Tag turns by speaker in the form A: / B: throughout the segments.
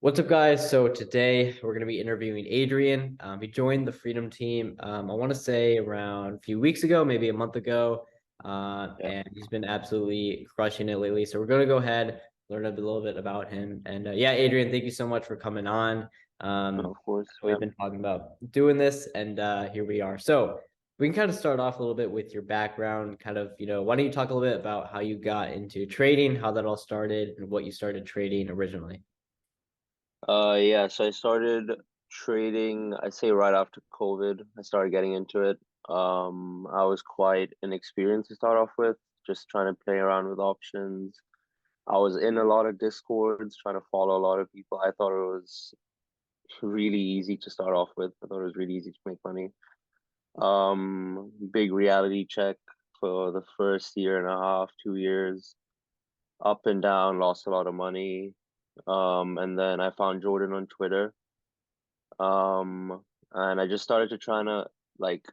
A: What's up, guys? So today we're going to be interviewing Adrian. He joined the Freedom Team, I want to say around a few weeks ago, maybe a month ago,
B: Yeah,
A: and he's been absolutely crushing it lately. So we're going to go ahead, learn a little bit about him. And yeah, Adrian, thank you so much for coming on.
B: no, of course.
A: We've
B: Yeah.
A: been talking about doing this, and here we are. So we can kind of start off a little bit with your background, kind of, why don't you talk a little bit about how you got into trading, how that all started, and what you started trading originally?
B: Yeah, so I started trading, I'd say right after COVID. I started getting into it. I was quite inexperienced to start off with, just trying to play around with options. I was in a lot of discords, trying to follow a lot of people. I thought it was really easy to start off with. I thought it was really easy to make money. Big reality check for the first year and a half, 2 years, up and down, lost a lot of money. And then I found Jordan on Twitter. And I just started to try to like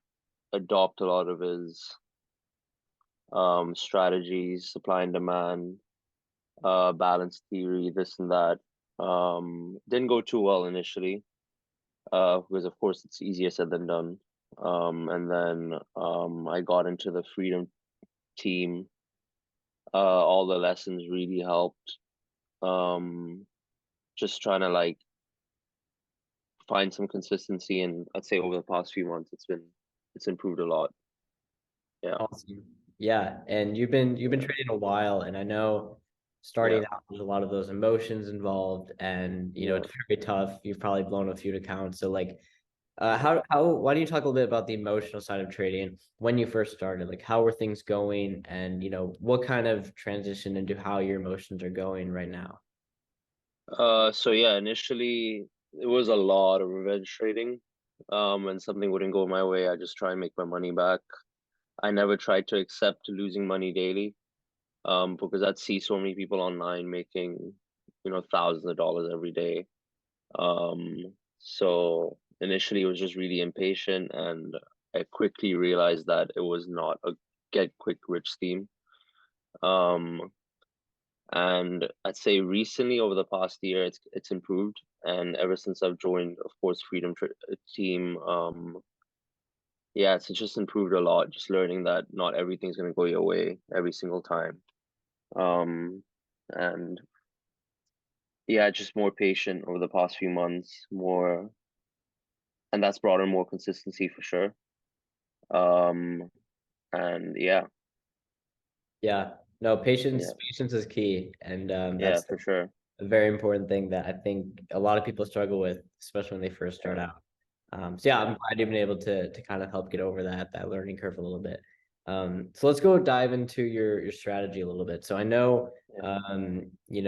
B: adopt a lot of his strategies, supply and demand, balance theory, this and that. Didn't go too well initially, because of course it's easier said than done. And then I got into the Freedom team. All the lessons really helped. Um, just trying to like find some consistency, and I'd say over the past few months it's improved a lot. Yeah.
A: Awesome. Yeah, and you've been
B: Yeah.
A: trading a while, and I know
B: Yeah.
A: starting out there's a lot of those emotions involved, and
B: Yeah.
A: it's very tough. You've probably blown a few accounts. So like, how why don't you talk a little bit about the emotional side of trading when you first started? Like, how were things going, and what kind of transition into how your emotions are going right now?
B: So yeah, initially it was a lot of revenge trading. When something wouldn't go my way, I just try and make my money back. I never tried to accept losing money daily. Because I'd see so many people online making, thousands of dollars every day. So initially it was just really impatient, and I quickly realized that it was not a get quick rich scheme. Um, And I'd say recently, over the past year, it's improved. And ever since I've joined, of course, Team, yeah, it's just improved a lot. Just learning that not everything's gonna go your way every single time. Um, and yeah, just more patient over the past few months, more, and that's brought in more consistency for sure. Um, and yeah,
A: Yeah, no, patience
B: yeah,
A: patience is key, and
B: yeah,
A: that's
B: for sure.
A: a very important thing that I think a lot of people struggle with, especially when they first start
B: Yeah,
A: out. So yeah, I'm
B: yeah,
A: glad you've been able to kind of help get over that learning curve a little bit. So let's go dive into your strategy a little bit. So I know
B: yeah,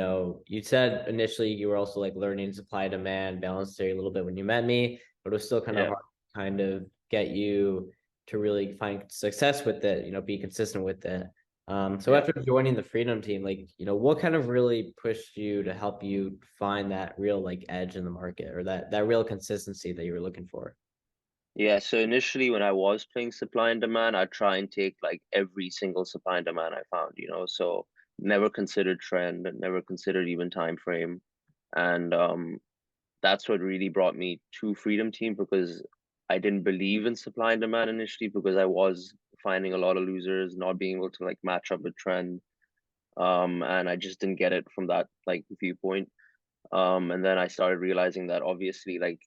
A: you said initially you were also like learning supply demand balance theory a little bit when you met me, but it was still kind of
B: yeah,
A: hard to kind of get you to really find success with it, be consistent with it. So
B: yeah.
A: after joining the Freedom Team, like, what kind of really pushed you to help you find that real like edge in the market or that real consistency that you were looking for?
B: Yeah, so initially when I was playing supply and demand, I'd try and take like every single supply and demand I found, so never considered trend, never considered even time frame. And that's what really brought me to Freedom Team, because I didn't believe in supply and demand initially, because I was finding a lot of losers, not being able to like match up with trend. And I just didn't get it from that like viewpoint. And then I started realizing that obviously like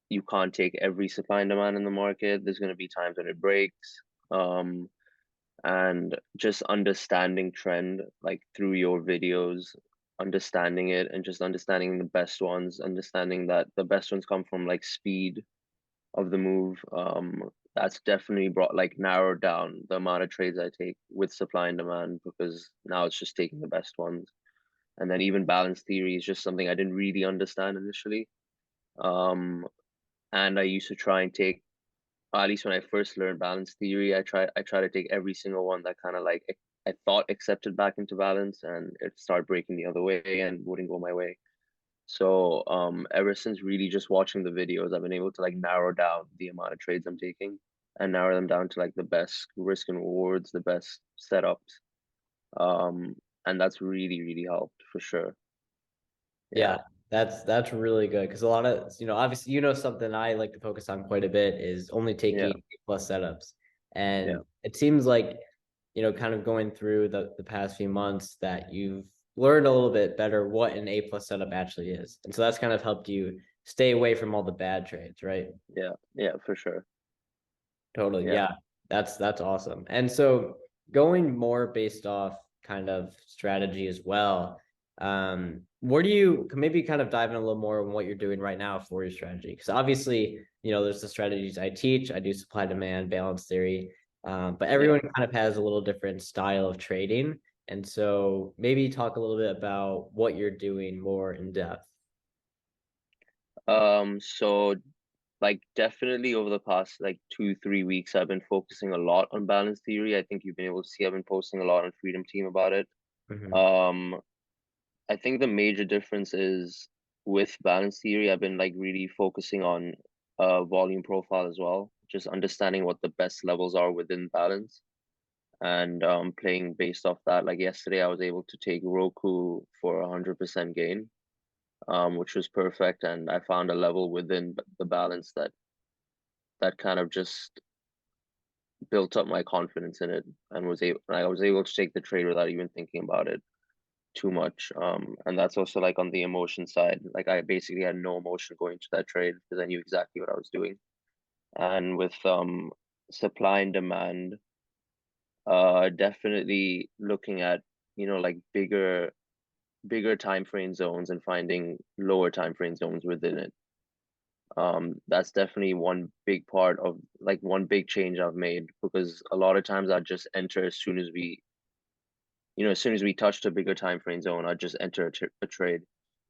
B: you can't take every supply and demand in the market. There's going to be times when it breaks. Um, and just understanding trend like through your videos, understanding it and just understanding the best ones, understanding that the best ones come from like speed of the move. That's definitely brought like narrowed down the amount of trades I take with supply and demand, because now it's just taking the best ones. And then even balance theory is just something I didn't really understand initially. Um, and I used to try and take, at least when I first learned balance theory, I try to take every single one that kind of like I thought accepted back into balance, and it started breaking the other way and wouldn't go my way. So ever since really just watching the videos, I've been able to like narrow down the amount of trades I'm taking and narrow them down to like the best risk and rewards, the best setups. Um, and that's really, really helped for sure.
A: Yeah.
B: Yeah.
A: That's really good because a lot of, obviously, something I like to focus on quite a bit is only
B: Yeah,
A: taking A+ setups.
B: yeah.
A: And it seems like, kind of going through the past few months that you've learned a little bit better what an A+ setup actually is. And so that's kind of helped you stay away from all the bad trades, right?
B: Yeah, yeah, for sure.
A: Totally.
B: Yeah.
A: Yeah. That's awesome. And so going more based off kind of strategy as well, where do you maybe kind of dive in a little more on what you're doing right now for your strategy? Because obviously, there's the strategies I teach. I do supply demand balance theory. But
B: Yeah.
A: everyone kind of has a little different style of trading. And so maybe talk a little bit about what you're doing more in depth.
B: So like definitely over the past like 2, 3 weeks, I've been focusing a lot on balance theory. I think you've been able to see I've been posting a lot on Freedom Team about it.
A: Mhm.
B: Um, I think the major difference is with balance theory, I've been like really focusing on volume profile as well, just understanding what the best levels are within balance and playing based off that. Like yesterday, I was able to take Roku for 100% gain, which was perfect, and I found a level within the balance that kind of just built up my confidence in it and I was able to take the trade without even thinking about it too much. And that's also like on the emotion side. Like I basically had no emotion going to that trade because I knew exactly what I was doing. And with supply and demand, definitely looking at, like bigger time frame zones and finding lower time frame zones within it. That's definitely one big part of like one big change I've made because a lot of times I just enter as soon as as soon as we touched a bigger time frame zone, I just enter a trade.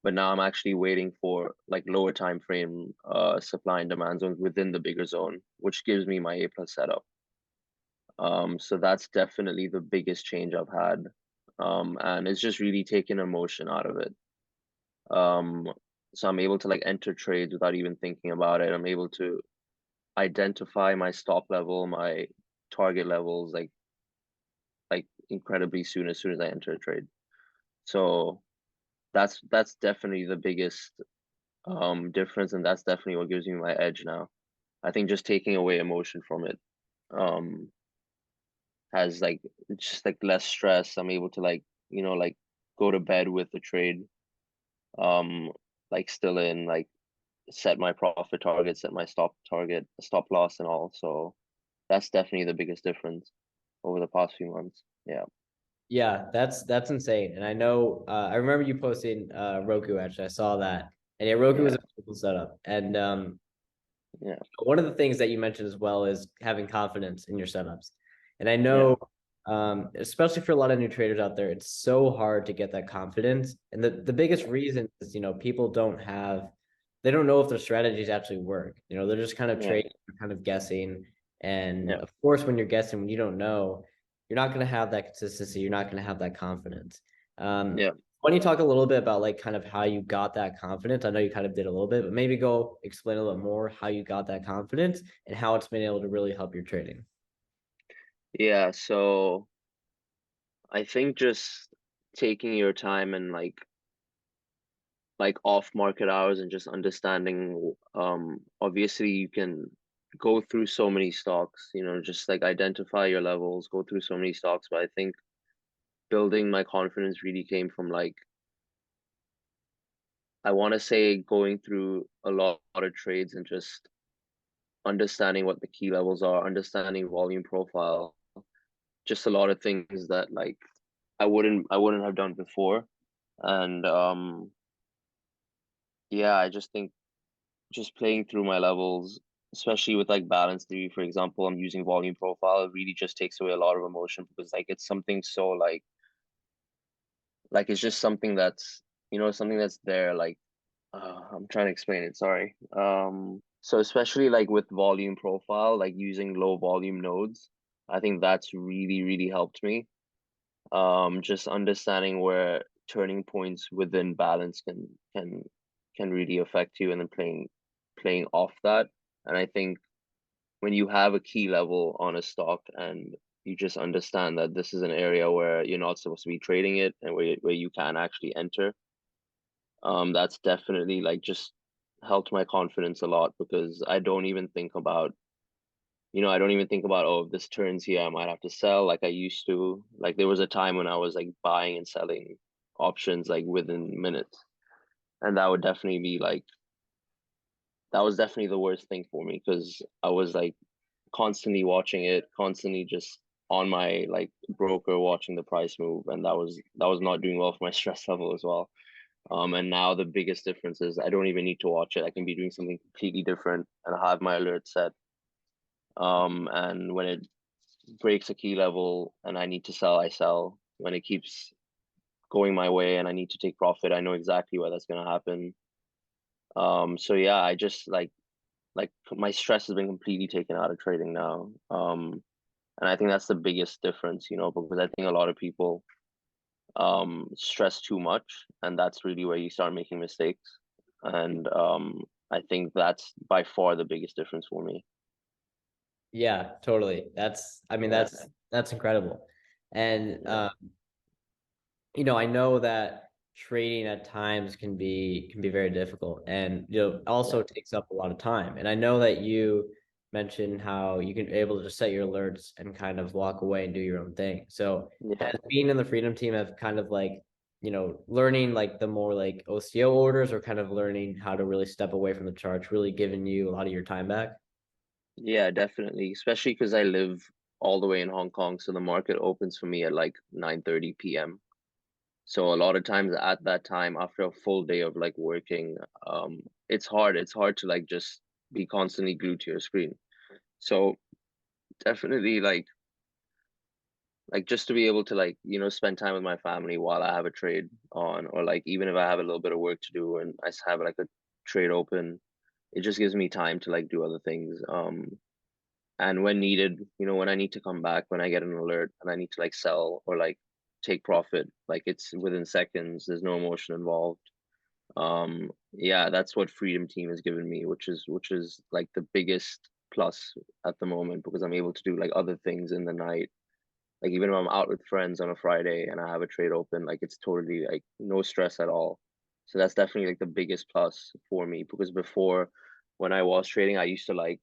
B: But now I'm actually waiting for like lower time frame supply and demand zones within the bigger zone, which gives me my A+ setup. So that's definitely the biggest change I've had. And it's just really taking emotion out of it. Um, so I'm able to like enter trades without even thinking about it. I'm able to identify my stop level, my target levels, like incredibly soon as I enter a trade. So that's definitely the biggest difference, and that's definitely what gives me my edge now. I think just taking away emotion from it um has like just like less stress. I'm able to like, like go to bed with the trade, um, like still in like set my profit target, set my stop loss and all. So that's definitely the biggest difference over the past few months. Yeah.
A: Yeah, that's insane. And I know I remember you posting Roku actually. I saw that. And yeah, Roku was
B: Yeah.
A: a cool setup. And
B: Yeah.
A: one of the things that you mentioned as well is having confidence in your setups. And I
B: Yeah.
A: know especially for a lot of new traders out there, it's so hard to get that confidence. And the biggest reason is, people they don't know if their strategies actually work. They're just kind of
B: Yeah.
A: trading, kind of guessing. And
B: Yeah.
A: of course, when you're guessing, when you don't know, you're not going to have that consistency. You're not going to have that confidence.
B: Yeah.
A: Why don't you talk a little bit about like kind of how you got that confidence? I know you kind of did a little bit, but maybe go explain a little more how you got that confidence and how it's been able to really help your trading.
B: Yeah. So I think just taking your time and like off market hours and just understanding obviously you can go through so many stocks, just like identify your levels, go through so many stocks, but I think building my confidence really came from like I want to say going through a lot of trades and just understanding what the key levels are, understanding volume profile, just a lot of things that like I wouldn't have done before. And yeah, I just think just playing through my levels, especially with like balance theory, for example, I'm using volume profile, it really just takes away a lot of emotion because like it's something so like it's just something that's something that's there. Like I'm trying to explain it, sorry. So especially like with volume profile, like using low volume nodes, I think that's really helped me. Just understanding where turning points within balance can really affect you and then playing off that. And I think when you have a key level on a stock and you just understand that this is an area where you're not supposed to be trading it and where you can actually enter, That's definitely like just helped my confidence a lot because I don't even think about, I don't even think about, oh, if this turns here, I might have to sell like I used to. Like there was a time when I was like buying and selling options like within minutes. And that would definitely be like, that was definitely the worst thing for me because I was like constantly watching it, constantly just on my like broker watching the price move. And that was not doing well for my stress level as well. And now the biggest difference is I don't even need to watch it. I can be doing something completely different and I have my alert set. And when it breaks a key level and I need to sell, I sell. When it keeps going my way and I need to take profit, I know exactly where that's gonna happen. So yeah, I just like my stress has been completely taken out of trading now. And I think that's the biggest difference, because I think a lot of people stress too much, and that's really where you start making mistakes. And I think that's by far the biggest difference for me.
A: Yeah, totally. That's, I mean,
B: Yeah,
A: that's incredible. And
B: yeah,
A: I know that trading at times can be very difficult, and
B: yeah,
A: also takes up a lot of time. And I know that you mentioned how you can be able to just set your alerts and kind of walk away and do your own thing. So
B: yeah.
A: has being in the Freedom team have kind of like, learning like the more like OCO orders, or kind of learning how to really step away from the charts, really giving you a lot of your time back?
B: Yeah, definitely. Especially because I live all the way in Hong Kong, so the market opens for me at like 9:30 p.m. So a lot of times at that time, after a full day of like working, it's hard. It's hard to like just be constantly glued to your screen. So definitely like just to be able to like, spend time with my family while I have a trade on, or like even if I have a little bit of work to do and I have like a trade open, it just gives me time to like do other things. And when needed, when I need to come back, when I get an alert and I need to like sell or like take profit, like it's within seconds, there's no emotion involved. Yeah, that's what Freedom Team has given me, which is like the biggest plus at the moment because I'm able to do like other things in the night. Like even if I'm out with friends on a Friday and I have a trade open, like it's totally like no stress at all. So that's definitely like the biggest plus for me because before when I was trading, I used to like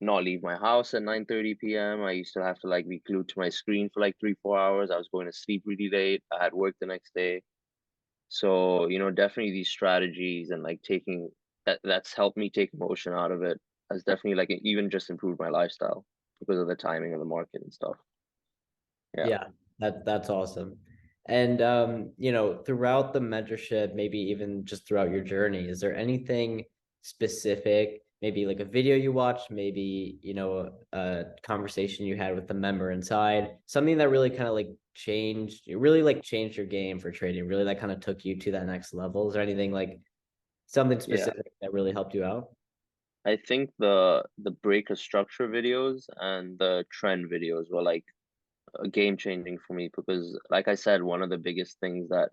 B: not leave my house at 9:30 p.m. I used to have to like be glued to my screen for like 3, 4 hours. I was going to sleep really late. I had work the next day. So, definitely these strategies and like taking that's helped me take emotion out of it has definitely like even just improved my lifestyle because of the timing of the market and stuff. Yeah.
A: Yeah, that's awesome. And throughout the mentorship, maybe even just throughout your journey, is there anything specific, maybe like a video you watched, maybe, a conversation you had with the member inside, something that really kind of like changed, it really like changed your game for trading, really that kind of took you to that next level? Is there anything like something
B: Yeah.
A: specific that really helped you out?
B: I think the breaker structure videos and the trend videos were like a game changing for me because like I said, one of the biggest things that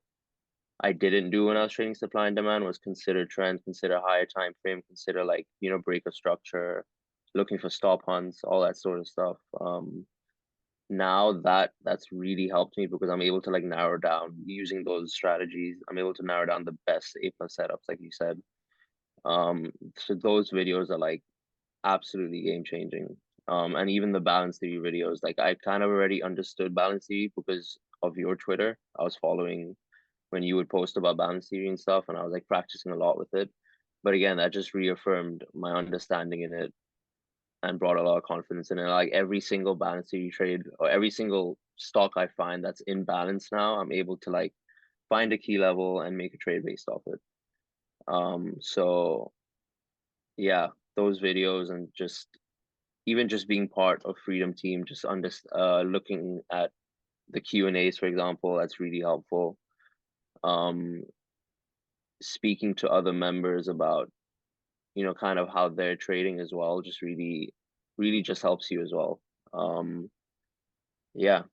B: I didn't do when I was trading supply and demand was consider trends, consider higher time frame, consider like, breaker structure, looking for stop hunts, all that sort of stuff. Now that's really helped me because I'm able to like narrow down using those strategies. I'm able to narrow down the best A plus setups, like you said. So those videos are like absolutely game changing. And even the balance theory videos, like I kind of already understood balance theory because of your Twitter. I was following when you would post about balance theory and stuff, and I was like practicing a lot with it. But again, that just reaffirmed my understanding in it and brought a lot of confidence in it. Like every single balance theory trade or every single stock I find that's in balance now, I'm able to like find a key level and make a trade based off it. So yeah, those videos and just even just being part of Freedom Team, just looking at the Q&As, for example, that's really helpful. Um, Speaking to other members about, kind of how they're trading as well, just really, really just helps you as well. Um, yeah,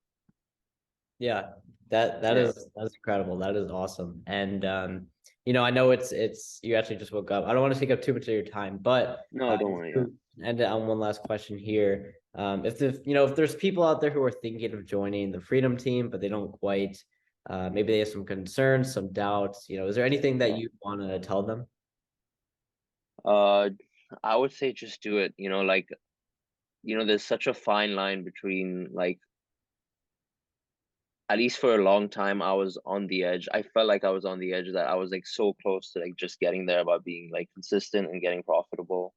A: Yeah, that
B: yeah.
A: is that's incredible. That is awesome. And I know it's you actually just woke up. I don't want to take up too much of your time, but
B: No, don't worry. Yeah.
A: to end it on one last question here. If there's people out there who are thinking of joining the Freedom Team, but they don't quite maybe they have some concerns, some doubts, is there anything that
B: Yeah.
A: you want to tell them?
B: Uh, I would say just do it. Like, there's such a fine line between like, at least for a long time, I was on the edge. I felt like I was on the edge that I was like so close to like just getting there about being like consistent and getting profitable.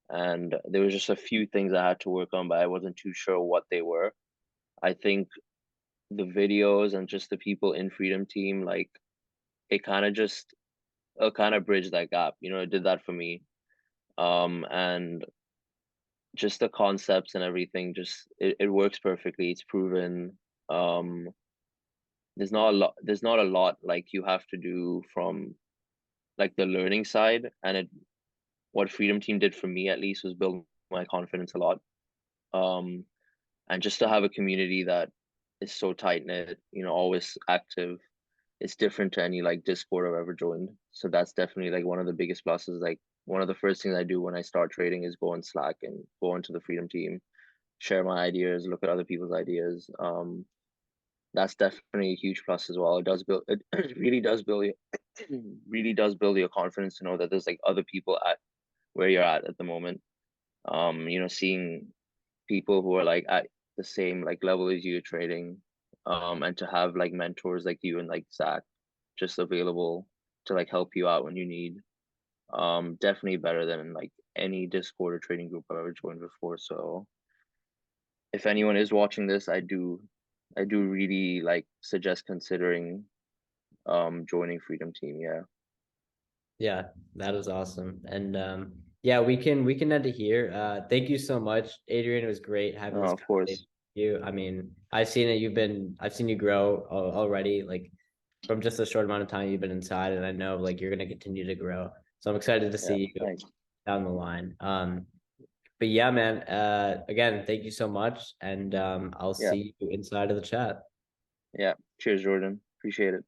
B: And there was just a few things I had to work on, but I wasn't too sure what they were. I think the videos and just the people in Freedom Team, like it kind of just it kind of bridged that gap. It did that for me. And just the concepts and everything, just it works perfectly. It's proven. Um, there's not a lot like you have to do from like the learning side, and what Freedom Team did for me at least was build my confidence a lot. Um, and just to have a community that is so tight knit, always active. It's different to any like Discord I've ever joined. So that's definitely like one of the biggest pluses. Like one of the first things I do when I start trading is go on Slack and go into the Freedom Team, share my ideas, look at other people's ideas. That's definitely a huge plus as well. It does build it really does build you really does build your confidence to know that there's like other people at where you're at the moment. Seeing people who are like at the same like level as you trading, and to have like mentors like you and like Zach just available to like help you out when you need. Definitely better than like any Discord or trading group I've ever joined before. So if anyone is watching this, I do really like suggest considering joining Freedom Team. Yeah.
A: Yeah, that is awesome. And yeah, we can end it here. Thank you so much, Adrian. It was great having this
B: Of
A: conversation
B: course.
A: with you. I mean, I've seen you grow already, like from just a short amount of time you've been inside, and I know like you're gonna continue to grow. So I'm excited to
B: Yeah.
A: see you
B: Thanks.
A: down the line. But yeah, man, again, thank you so much, and I'll
B: Yeah.
A: see you inside of the chat.
B: Yeah. Cheers, Jordan. Appreciate it.